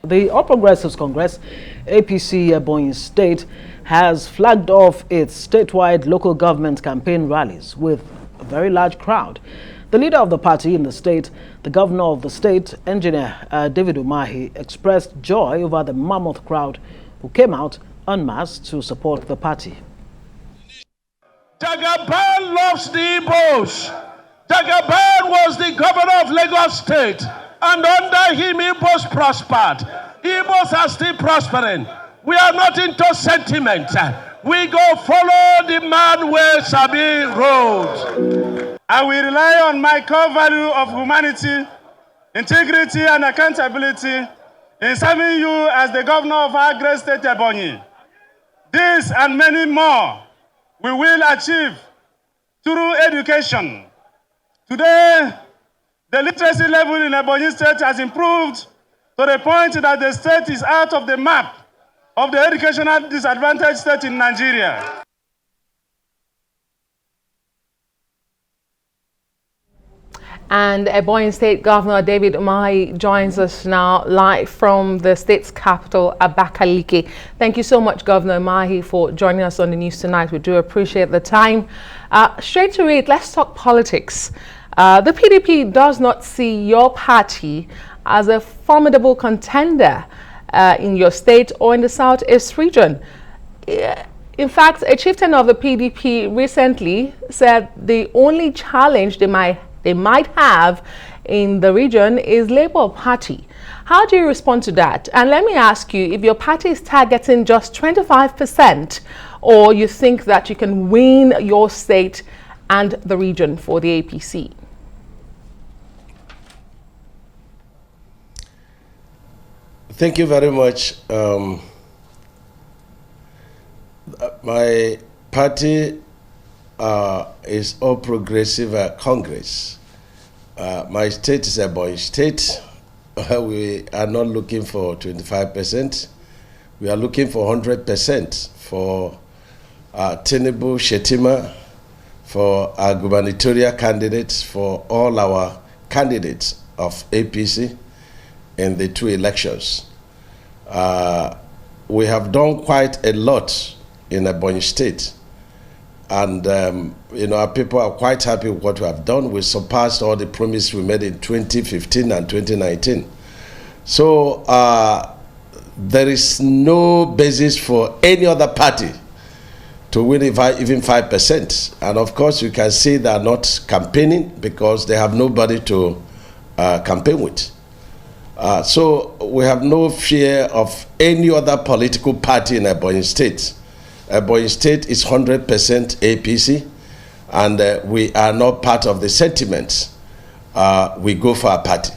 The All Progressives Congress, APC Ebonyi State, has flagged off its statewide local government campaign rallies with a very large crowd. The leader of the party in the state, the governor of the state, Engineer David Umahi, expressed joy over the mammoth crowd who came out en masse to support the party. Jagaban loves the Igbos. Jagaban was the governor of Lagos State, and under him Igbos prospered. Igbos are still prospering. We are not into sentiment. We go follow the man where Sabi road. I will rely on my core value of humanity, integrity, and accountability in serving you as the governor of our great state, Ebonyi. This and many more we will achieve through education. Today, the literacy level in Ebonyi State has improved to the point that the state is out of the map of the educational disadvantaged state in Nigeria. And Ebonyi State Governor David Umahi joins us now live from the state's capital, Abakaliki. Thank you so much, Governor Umahi, for joining us on the news tonight. We do appreciate the time. Straight to it, let's talk politics. The PDP does not see your party as a formidable contender in your state or in the Southeast region. In fact, a chieftain of the PDP recently said the only challenge they might have in the region is Labour Party. How do you respond to that? And let me ask you, if your party is targeting just 25%, or you think that you can win your state and the region for the APC? Thank you very much. My party is All Progressive Congress. My state is Ebonyi State. We are not looking for 25%. We are looking for 100% for Tinubu Shetima, for our gubernatorial candidates, for all our candidates of APC in the two elections. We have done quite a lot in Ebonyi State. And, our people are quite happy with what we have done. We surpassed all the promises we made in 2015 and 2019. So there is no basis for any other party to win even 5%. And of course, you can see they are not campaigning because they have nobody to campaign with. So we have no fear of any other political party in Ebonyi State. Ebonyi State is 100% APC, and we are not part of the sentiments. We go for a party.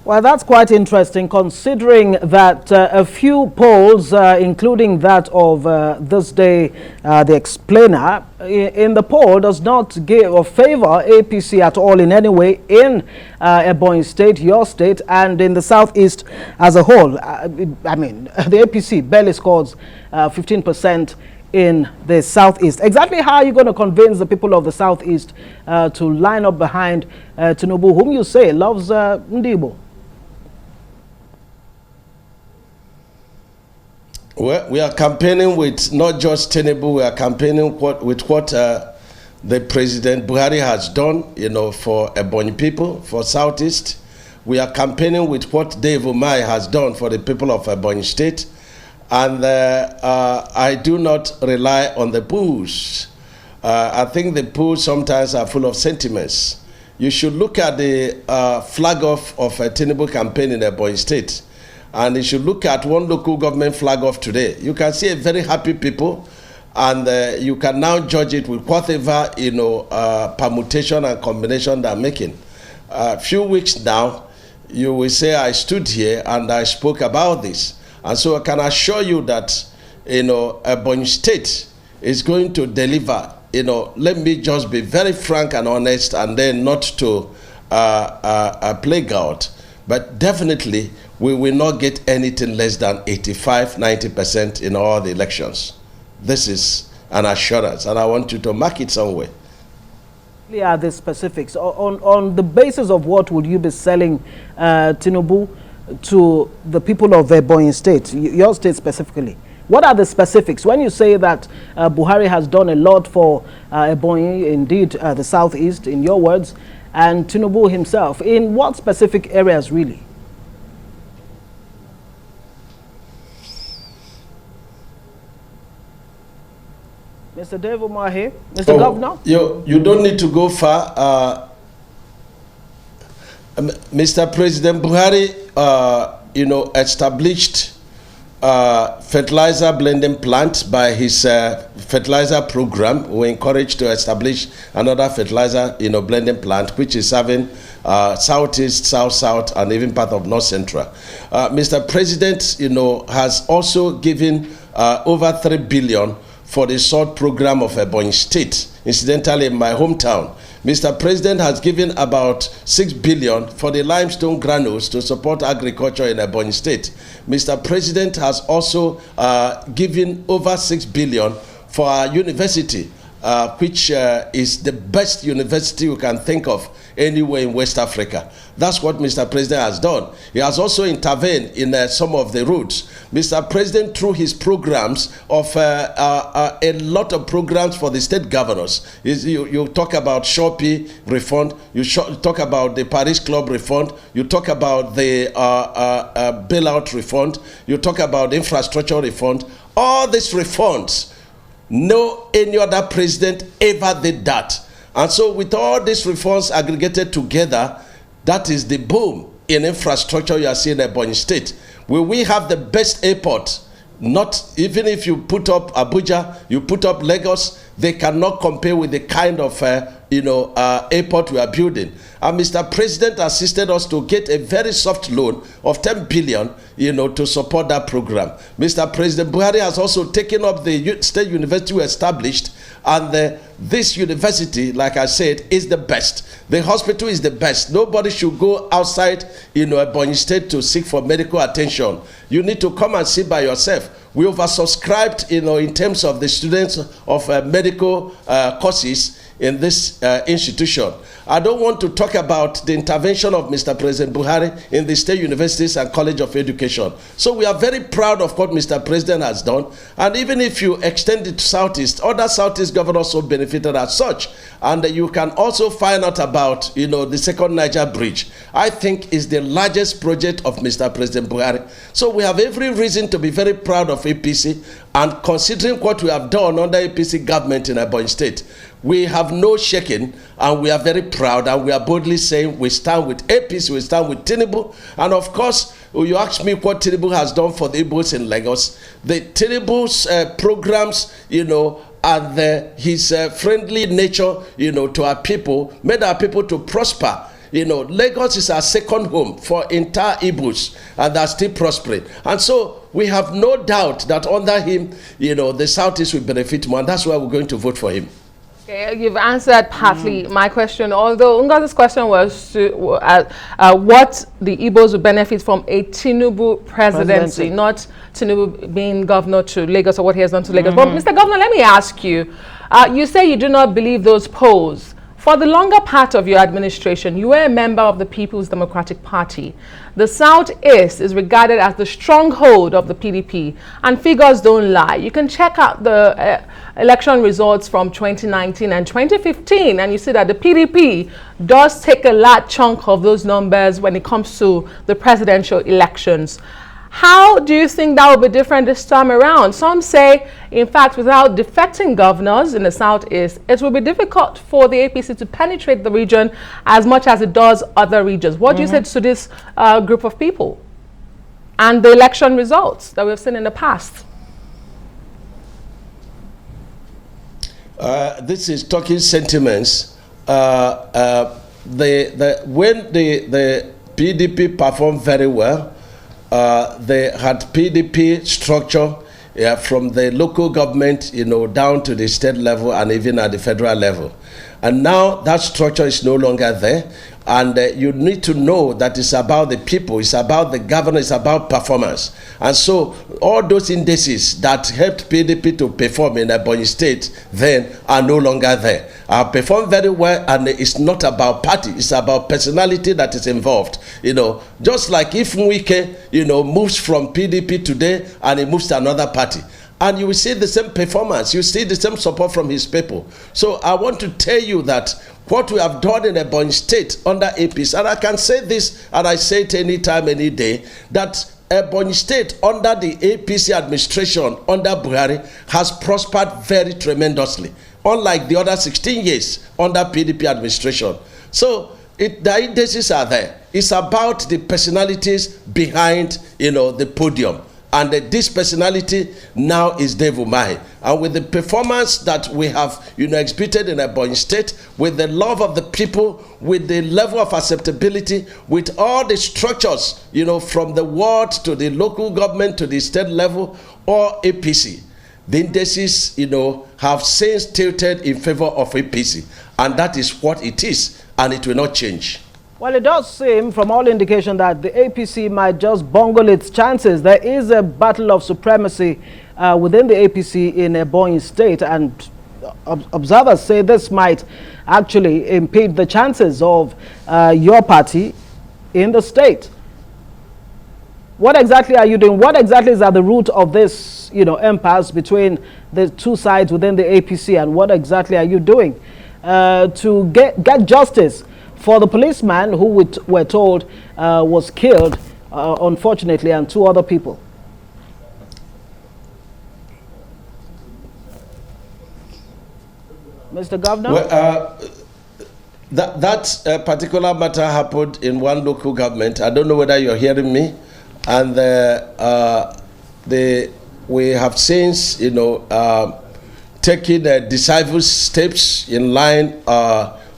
Well, that's quite interesting, considering that a few polls, including that of this day, the Explainer, in the poll does not give or favor APC at all in any way in Ebonyi State, your state, and in the Southeast as a whole. I mean, the APC barely scores 15% in the Southeast. Exactly how are you going to convince the people of the Southeast to line up behind Tinubu, whom you say loves Ndibo? Well, we are campaigning with not just Tinubu, we are campaigning with what the President Buhari has done, for Ebonyi people, for Southeast. We are campaigning with what Dave Umahi has done for the people of Ebonyi State. And I do not rely on the polls. I think the polls sometimes are full of sentiments. You should look at the flag off of a Tinubu campaign in Ebonyi State. And you should look at one local government flag off today. You can see a very happy people, and you can now judge it with whatever permutation and combination they're making. A few weeks now, you will say I stood here and I spoke about this, and so I can assure you that Ebonyi State is going to deliver. Let me just be very frank and honest, and then not to play God, but definitely we will not get anything less than 85–90% in all the elections. This is an assurance, and I want you to mark it somewhere. Are the specifics on the basis of what would you be selling Tinubu to the people of Ebonyi State, your state specifically? What are the specifics? When you say that Buhari has done a lot for Ebonyi, indeed the southeast, in your words, and Tinubu himself, in what specific areas really? Mr. Dave Umahi, Mr. Governor? You don't need to go far. Mr. President Buhari, established fertilizer blending plant by his fertilizer program. We're encouraged to establish another fertilizer, blending plant, which is serving southeast, south, and even part of north central. Mr. President, has also given over 3 billion for the salt program of Ebonyi State. Incidentally, in my hometown, Mr. President has given about 6 billion for the limestone granules to support agriculture in Ebonyi State. Mr. President has also given over 6 billion for our university, which is the best university you can think of anywhere in West Africa. That's what Mr. President has done. He has also intervened in some of the routes. Mr. President, through his programs of a lot of programs for the state governors, you talk about Shopee refund, you talk about the Paris Club refund, you talk about the bailout refund, you talk about infrastructure refund. All these refunds, no any other president ever did that. And so with all these reforms aggregated together, that is the boom in infrastructure you are seeing in Ebonyi State. Will we have the best airport? Not even if you put up Abuja, you put up Lagos, they cannot compare with the kind of airport we are building. And Mr. President assisted us to get a very soft loan of 10 billion, to support that program. Mr. President Buhari has also taken up the state university we established, and this university, like I said, is the best. The hospital is the best. Nobody should go outside, Ebonyi State to seek for medical attention. You need to come and see by yourself. We oversubscribed, in terms of the students of medical courses in this institution. I don't want to talk about the intervention of Mr. President Buhari in the state universities and college of education. So we are very proud of what Mr. President has done. And even if you extend it to Southeast, other Southeast governors also benefited as such. And you can also find out about, the second Niger bridge. I think is the largest project of Mr. President Buhari. So we have every reason to be very proud of APC, and considering what we have done under APC government in Ebonyi State, we have no shaking, and we are very proud, and we are boldly saying we stand with APC, we stand with Tinubu. And of course, you ask me what Tinubu has done for the Igbos in Lagos. The Tinubu's programs, and his friendly nature, to our people, made our people to prosper. Lagos is our second home for entire Igbos, and they're still prospering. And so we have no doubt that under him, the Southeast will benefit more, and that's why we're going to vote for him. Okay, you've answered partly my question, although Ngozi's question was what the Igbos would benefit from a Tinubu presidency, not Tinubu being governor to Lagos or what he has done to Lagos. But Mr. Governor, let me ask you, you say you do not believe those polls. For the longer part of your administration, you were a member of the People's Democratic Party. The Southeast is regarded as the stronghold of the PDP, and figures don't lie. You can check out the election results from 2019 and 2015, and you see that the PDP does take a large chunk of those numbers when it comes to the presidential elections. How do you think that will be different this time around? Some say, in fact, without defecting governors in the Southeast, it will be difficult for the APC to penetrate the region as much as it does other regions. What do you say to this group of people and the election results that we've seen in the past? This is talking sentiments. When the PDP performed very well, they had PDP structure from the local government, down to the state level and even at the federal level. And now that structure is no longer there. And you need to know that it's about the people, it's about the governor, it's about performance. And so all those indices that helped PDP to perform in Ebonyi State then are no longer there. I have performed very well, and it's not about party, it's about personality that is involved. You know, just like if Mwike, you know, moves from PDP today and he moves to another party, and you will see the same performance, you see the same support from his people. So I want to tell you that what we have done in Ebonyi State under APC, and I can say this, and I say it anytime, any day, that Ebonyi State under the APC administration under Buhari has prospered very tremendously, unlike the other 16 years under PDP administration. So the indices are there. It's about the personalities behind, you know, the podium. And this personality now is Dave Umahi. And with the performance that we have, you know, exhibited in Ebonyi State, with the love of the people, with the level of acceptability, with all the structures, you know, from the ward to the local government to the state level, or APC, the indices, you know, have since tilted in favor of APC. And that is what it is, and it will not change. Well, it does seem, from all indication, that the APC might just bungle its chances. There is a battle of supremacy within the APC in Ebonyi State, and observers say this might actually impede the chances of your party in the state. What exactly are you doing? What exactly is at the root of this, you know, impasse between the two sides within the APC, and what exactly are you doing to get justice for the policeman who we're told was killed, unfortunately, and 2 other people? Mr. Governor? Well, that particular matter happened in one local government. I don't know whether you're hearing me. And we have since, you know, taken decisive steps in line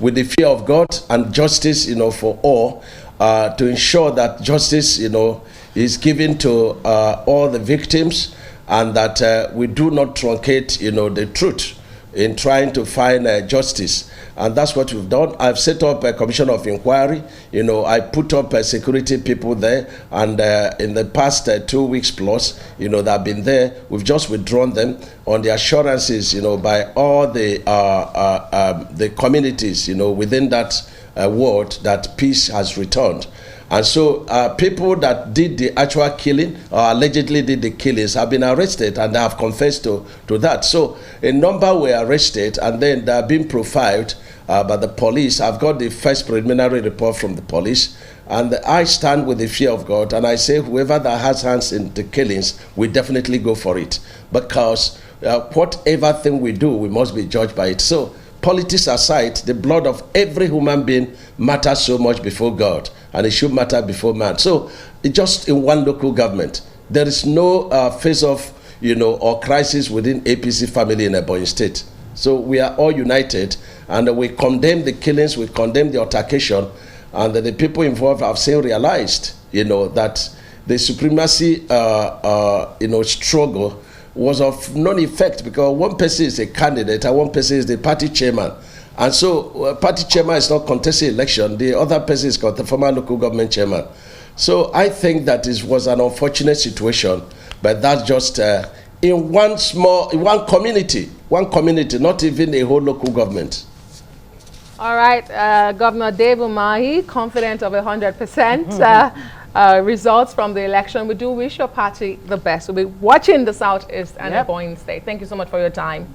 with the fear of God and justice, you know, for all, to ensure that justice, you know, is given to all the victims, and that we do not truncate, you know, the truth in trying to find justice. And that's what we've done. I've set up a commission of inquiry. You know, I put up security people there, and in the past 2 weeks plus, you know, that have been there, we've just withdrawn them on the assurances, you know, by all the communities, you know, within that ward, that peace has returned. And so people that did the actual killing, or allegedly did the killings, have been arrested, and they have confessed to that. So a number were arrested, and then they are being profiled by the police. I've got the first preliminary report from the police, and I stand with the fear of God, and I say whoever that has hands in the killings, we definitely go for it. Because whatever thing we do, we must be judged by it. So politics aside, the blood of every human being matters so much before God, and it should matter before man. So it's just in one local government. There is no face-off, you know, or crisis within APC family in Ebonyi State. So we are all united, and we condemn the killings, we condemn the altercation, and the people involved have since realized, you know, that the supremacy, you know, struggle was of non-effect, because one person is a candidate and one person is the party chairman. And so party chairman is not contesting election, the other person is the former local government chairman. So I think that it was an unfortunate situation, but that's just in one community, not even a whole local government. All right, Governor Dave Umahi, confident of 100%. Results from the election. We do wish your party the best. We'll be watching the Southeast and Ebonyi State. Thank you so much for your time.